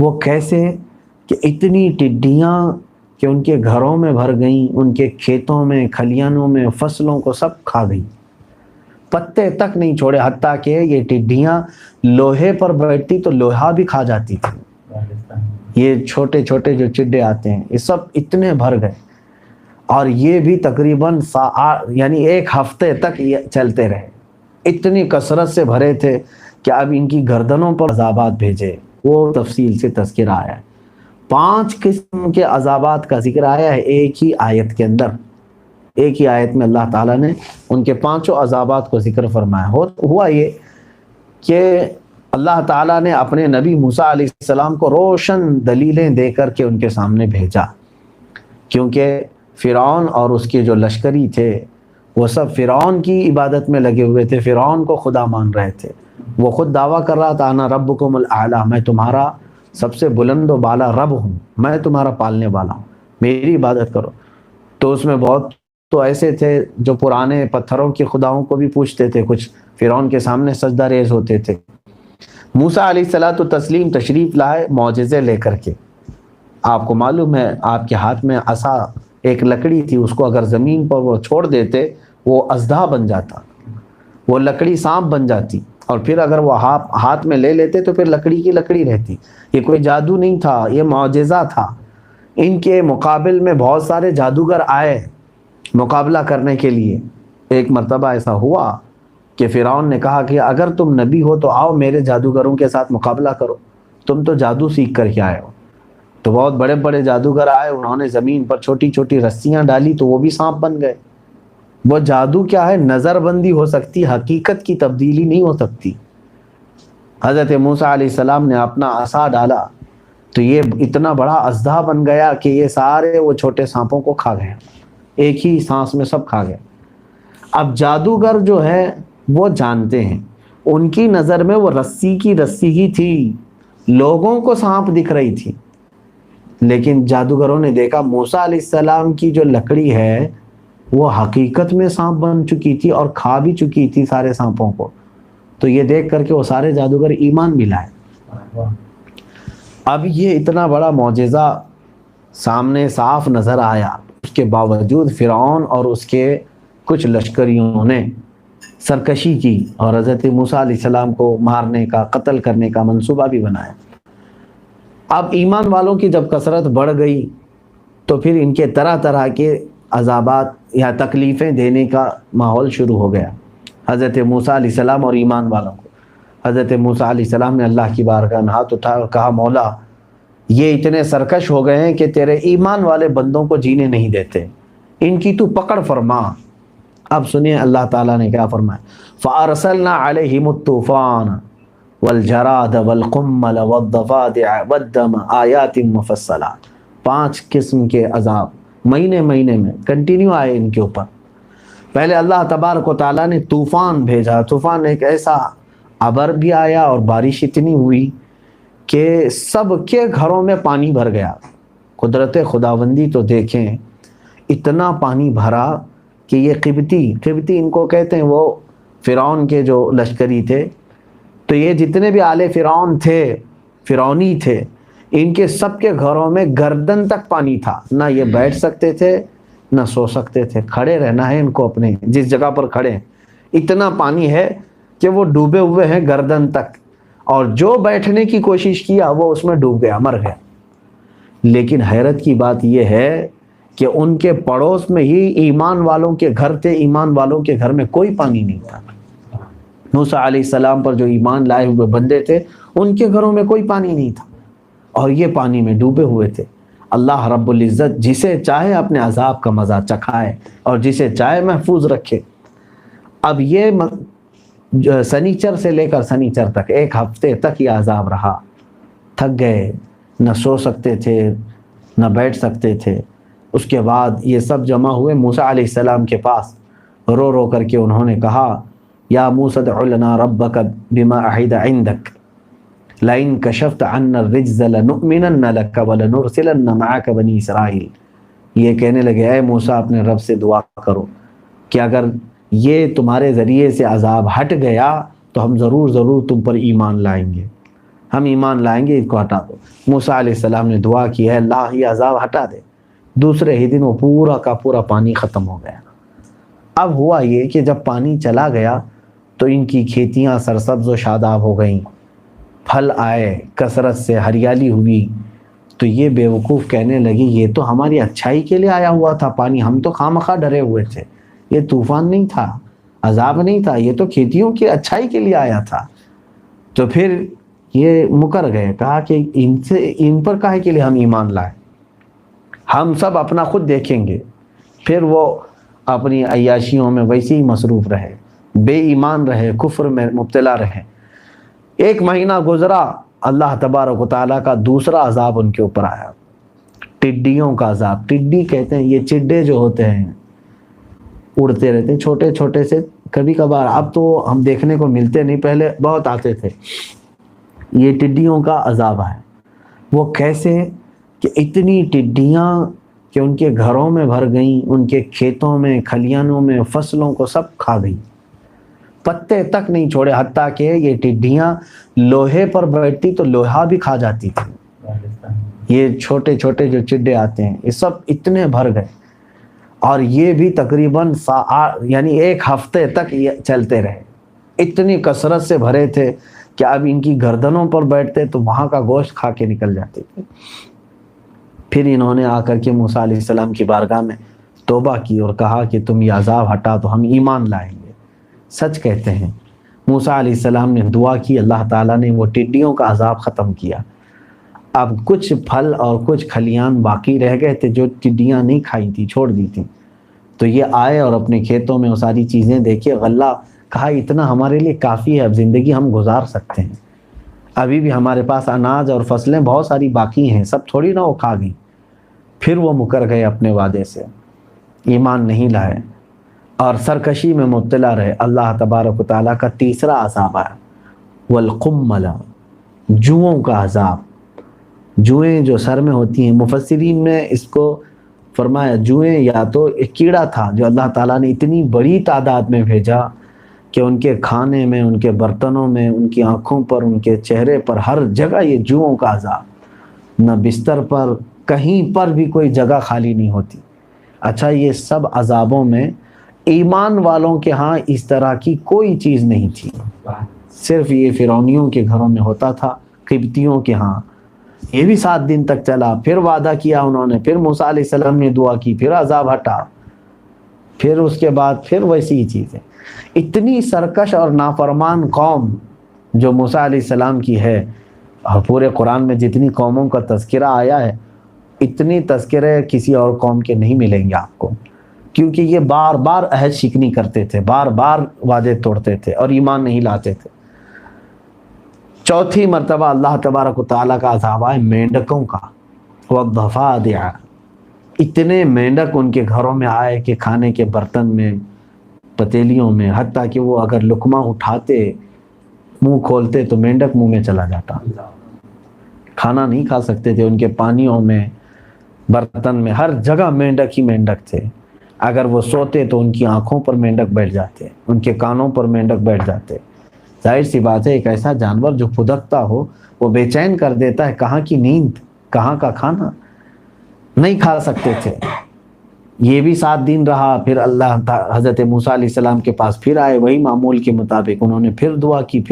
وہ کیسے کہ اتنی ٹڈیاں کہ ان کے گھروں میں بھر گئیں، ان کے کھیتوں میں، کھلیانوں میں، فصلوں کو سب کھا گئیں، پتے تک نہیں چھوڑے، حتیٰ کہ یہ ٹڈیاں لوہے پر بیٹھتی تو لوہا بھی کھا جاتی تھی۔ یہ چھوٹے چھوٹے جو چڈے آتے ہیں یہ سب اتنے بھر گئے، اور یہ بھی تقریباً یعنی ایک ہفتے تک یہ چلتے رہے، اتنی کثرت سے بھرے تھے کہ اب ان کی گردنوں پر عذابات بھیجے۔ وہ تفصیل سے تذکرہ آیا ہے، 5 قسم کے عذابات کا ذکر آیا ہے ایک ہی آیت کے اندر، ایک ہی آیت میں اللہ تعالیٰ نے ان کے 5 عذابات کو ذکر فرمایا۔ ہوا یہ کہ اللہ تعالیٰ نے اپنے نبی موسیٰ علیہ السلام کو روشن دلیلیں دے کر کے ان کے سامنے بھیجا، کیونکہ فرعون اور اس کے جو لشکری تھے وہ سب فرعون کی عبادت میں لگے ہوئے تھے، فرعون کو خدا مان رہے تھے۔ وہ خود دعویٰ کر رہا تھا انا ربکم الاعلی، میں تمہارا سب سے بلند و بالا رب ہوں، میں تمہارا پالنے والا ہوں، میری عبادت کرو۔ تو اس میں بہت تو ایسے تھے جو پرانے پتھروں کے خداؤں کو بھی پوچھتے تھے، کچھ فرعون کے سامنے سجدہ ریز ہوتے تھے۔ موسیٰ علیہ الصلوۃ والتسلیم تشریف لائے معجزے لے کر کے۔ آپ کو معلوم ہے آپ کے ہاتھ میں عصا ایک لکڑی تھی، اس کو اگر زمین پر وہ چھوڑ دیتے وہ اژدہا بن جاتا، وہ لکڑی سانپ بن جاتی، اور پھر اگر وہ ہاتھ میں لے لیتے تو پھر لکڑی کی لکڑی رہتی۔ یہ کوئی جادو نہیں تھا، یہ معجزہ تھا۔ ان کے مقابل میں بہت سارے جادوگر آئے مقابلہ کرنے کے لیے۔ ایک مرتبہ ایسا ہوا کہ فرعون نے کہا کہ اگر تم نبی ہو تو آؤ میرے جادوگروں کے ساتھ مقابلہ کرو، تم تو جادو سیکھ کر کے آئے ہو۔ تو بہت بڑے بڑے جادوگر آئے، انہوں نے زمین پر چھوٹی چھوٹی رسیاں ڈالی تو وہ بھی سانپ بن گئے۔ وہ جادو کیا ہے، نظر بندی ہو سکتی، حقیقت کی تبدیلی نہیں ہو سکتی۔ حضرت موسیٰ علیہ السلام نے اپنا عصا ڈالا تو یہ اتنا بڑا اژدہا بن گیا کہ یہ سارے وہ چھوٹے سانپوں کو کھا گئے، ایک ہی سانس میں سب کھا گئے۔ اب جادوگر جو ہے وہ جانتے ہیں، ان کی نظر میں وہ رسی کی رسی ہی تھی، لوگوں کو سانپ دکھ رہی تھی، لیکن جادوگروں نے دیکھا موسیٰ علیہ السلام کی جو لکڑی ہے وہ حقیقت میں سانپ بن چکی تھی اور کھا بھی چکی تھی سارے سانپوں کو۔ تو یہ دیکھ کر کے وہ سارے جادوگر ایمان بھی لائے۔ اب یہ اتنا بڑا معجزہ سامنے صاف نظر آیا، اس کے باوجود فرعون اور اس کے کچھ لشکریوں نے سرکشی کی اور حضرت موسیٰ علیہ السلام کو مارنے کا، قتل کرنے کا منصوبہ بھی بنایا۔ اب ایمان والوں کی جب کثرت بڑھ گئی تو پھر ان کے طرح طرح کے عذابات یا تکلیفیں دینے کا ماحول شروع ہو گیا حضرت موسیٰ علیہ السلام اور ایمان والوں کو۔ حضرت موسیٰ علیہ السلام نے اللہ کی بارگاہ میں ہاتھ اٹھایا اور کہا مولا یہ اتنے سرکش ہو گئے ہیں کہ تیرے ایمان والے بندوں کو جینے نہیں دیتے، ان کی تو پکڑ فرما۔ اب سنیے اللہ تعالیٰ نے کیا فرمایا، فَأَرْسَلْنَا عَلَيْهِمُ الطُّوفَانَ وَالْجَرَادَ وَالْقُمَّلَ وَالضَّفَادِعَ وَالدَّمَ آیَاتٍ مُفَصَّلَاتٍ، 5 قسم کے عذاب مہینے مہینے میں کنٹینیو آئے ان کے اوپر۔ پہلے اللہ تبارک و تعالیٰ نے طوفان بھیجا، طوفان ایک ایسا ابر بھی آیا اور بارش اتنی ہوئی کہ سب کے گھروں میں پانی بھر گیا۔ قدرت خداوندی تو دیکھیں، اتنا پانی بھرا کہ یہ قبطی ان کو کہتے ہیں، وہ فرعون کے جو لشکری تھے، تو یہ جتنے بھی آل فرعون تھے، فرعونی تھے، ان کے سب کے گھروں میں گردن تک پانی تھا، نہ یہ بیٹھ سکتے تھے نہ سو سکتے تھے، کھڑے رہنا ہے ان کو اپنے جس جگہ پر کھڑے ہیں، اتنا پانی ہے کہ وہ ڈوبے ہوئے ہیں گردن تک، اور جو بیٹھنے کی کوشش کیا وہ اس میں ڈوب گیا، مر گیا۔ لیکن حیرت کی بات یہ ہے کہ ان کے پڑوس میں ہی ایمان والوں کے گھر تھے، ایمان والوں کے گھر میں کوئی پانی نہیں تھا۔ موسیٰ علیہ السلام پر جو ایمان لائے ہوئے بندے تھے ان کے گھروں میں کوئی پانی نہیں تھا، اور یہ پانی میں ڈوبے ہوئے تھے۔ اللہ رب العزت جسے چاہے اپنے عذاب کا مزہ چکھائے اور جسے چاہے محفوظ رکھے۔ اب یہ سنیچر سے لے کر سنیچر تک 1 ہفتے تک یہ عذاب رہا، تھک گئے، نہ سو سکتے تھے نہ بیٹھ سکتے تھے۔ اس کے بعد یہ سب جمع ہوئے موسیٰ علیہ السلام کے پاس، رو رو کر کے انہوں نے کہا یا موسیٰ ادع لنا ربک بما عہد عندک لئن کشفت عنا الرجز لنؤمنن لک ولنرسلن معک بنی اسرائیل۔ یہ کہنے لگے اے موسیٰ اپنے رب سے دعا کرو کہ اگر یہ تمہارے ذریعے سے عذاب ہٹ گیا تو ہم ضرور تم پر ایمان لائیں گے، ہم ایمان لائیں گے، اس کو ہٹا دو۔ موسیٰ علیہ السلام نے دعا کی، ہے اللہ یہ عذاب ہٹا دے۔ دوسرے ہی دن وہ پورا کا پورا پانی ختم ہو گیا۔ اب ہوا یہ کہ جب پانی چلا گیا تو ان کی کھیتیاں سرسبز و شاداب ہو گئیں، پھل آئے کثرت سے، ہریالی ہوئی۔ تو یہ بیوقوف کہنے لگی یہ تو ہماری اچھائی کے لیے آیا ہوا تھا پانی، ہم تو خواہ ڈرے ہوئے تھے، یہ طوفان نہیں تھا، عذاب نہیں تھا، یہ تو کھیتیوں کی اچھائی کے لیے آیا تھا۔ تو پھر یہ مکر گئے، کہا کہ ان پر کاہے کے لیے ہم ایمان لائیں، ہم سب اپنا خود دیکھیں گے۔ پھر وہ اپنی عیاشیوں میں ویسے ہی مصروف رہے، بے ایمان رہے، کفر میں مبتلا رہے۔ 1 مہینہ گزرا، اللہ تبارک و تعالیٰ کا دوسرا عذاب ان کے اوپر آیا، ٹڈیوں کا عذاب۔ ٹڈی کہتے ہیں یہ چڈے جو ہوتے ہیں، اڑتے رہتے ہیں چھوٹے چھوٹے سے، کبھی کبھار، اب تو ہم دیکھنے کو ملتے نہیں، پہلے بہت آتے تھے۔ یہ ٹڈیوں کا عذاب ہے۔ وہ کیسے کہ اتنی ٹڈیاں کہ ان کے گھروں میں بھر گئیں، ان کے کھیتوں میں، کھلیانوں میں، فصلوں کو سب کھا گئی، پتے تک نہیں چھوڑے، حتیٰ کہ یہ ٹڈیاں لوہے پر بیٹھتی تو لوہا بھی کھا جاتی تھی۔ یہ چھوٹے چھوٹے جو چڈے آتے ہیں یہ سب اتنے بھر گئے، اور یہ بھی تقریباً یعنی 1 ہفتے تک یہ چلتے رہے، اتنی کثرت سے بھرے تھے کہ اب ان کی گردنوں پر بیٹھتے تو وہاں کا گوشت کھا کے نکل جاتے تھے۔ پھر انہوں نے آ کر کے موسیٰ علیہ السلام کی بارگاہ میں توبہ کی اور کہا کہ تم یہ عذاب ہٹا تو ہم ایمان لائیں گے۔ سچ کہتے ہیں، موسیٰ علیہ السلام نے دعا کی، اللہ تعالیٰ نے وہ ٹڈیوں کا عذاب ختم کیا۔ اب کچھ پھل اور کچھ کھلیان باقی رہ گئے تھے جو ٹڈیاں نہیں کھائی تھی، چھوڑ دی تھی۔ تو یہ آئے اور اپنے کھیتوں میں وہ ساری چیزیں دیکھے، غلہ، کہا اتنا ہمارے لیے کافی ہے، اب زندگی ہم گزار سکتے ہیں، ابھی بھی ہمارے پاس اناج اور فصلیں بہت ساری باقی ہیں، سب تھوڑی نہ وہ کھا گئیں۔ پھر وہ مکر گئے اپنے وعدے سے، ایمان نہیں لائے اور سرکشی میں مبتلا رہے۔ اللہ تبارک و تعالیٰ کا تیسرا عذاب آیا، والقمل، جوؤں کا عذاب۔ جوئیں جو سر میں ہوتی ہیں، مفسرین نے اس کو فرمایا جوئیں یا تو ایک کیڑا تھا جو اللہ تعالیٰ نے اتنی بڑی تعداد میں بھیجا کہ ان کے کھانے میں، ان کے برتنوں میں، ان کی آنکھوں پر، ان کے چہرے پر، ہر جگہ یہ جوؤں کا عذاب، نہ بستر پر، کہیں پر بھی کوئی جگہ خالی نہیں ہوتی۔ اچھا، یہ سب عذابوں میں ایمان والوں کے ہاں اس طرح کی کوئی چیز نہیں تھی، صرف یہ فرعونیوں کے گھروں میں ہوتا تھا، قبطیوں کے ہاں۔ یہ بھی 7 دن تک چلا، پھر وعدہ کیا انہوں نے، پھر موسیٰ علیہ السلام نے دعا کی، پھر عذاب ہٹا، پھر اس کے بعد پھر ویسی ہی چیزیں۔ اتنی سرکش اور نافرمان قوم جو موسیٰ علیہ السلام کی ہے، اور پورے قرآن میں جتنی قوموں کا تذکرہ آیا ہے، اتنی تذکرے کسی اور قوم کے نہیں ملیں گے آپ کو، کیونکہ یہ بار بار عہد شکنی کرتے تھے، بار بار وعدے توڑتے تھے اور ایمان نہیں لاتے تھے۔ چوتھی مرتبہ اللہ تبارک و تعالیٰ کا عذاب ہے مینڈکوں کا، والضفادع، اتنے مینڈک ان کے گھروں میں آئے کہ کھانے کے برتن میں، پتیلیوں میں، حتیٰ کہ وہ اگر لقمہ اٹھاتے، منہ کھولتے تو مینڈک منہ میں چلا جاتا، کھانا نہیں کھا سکتے تھے۔ ان کے پانیوں میں، برتن میں، ہر جگہ مینڈک ہی مینڈک تھے۔ اگر وہ سوتے تو ان کی آنکھوں پر مینڈک بیٹھ جاتے، ان کے کانوں پر مینڈک بیٹھ جاتے۔ ظاہر سی بات ہے، ایک ایسا جانور جو پھدکتا ہو وہ بے چین کر دیتا ہے، کہاں کی نیند، کہاں کا کھانا، نہیں کھا سکتے تھے۔ یہ بھی 7 دن رہا، پھر اللہ حضرت موسیٰ علیہ السلام کے پاس پھر آئے، وہی معمول کے مطابق انہوں نے پھر دعا کی، پھر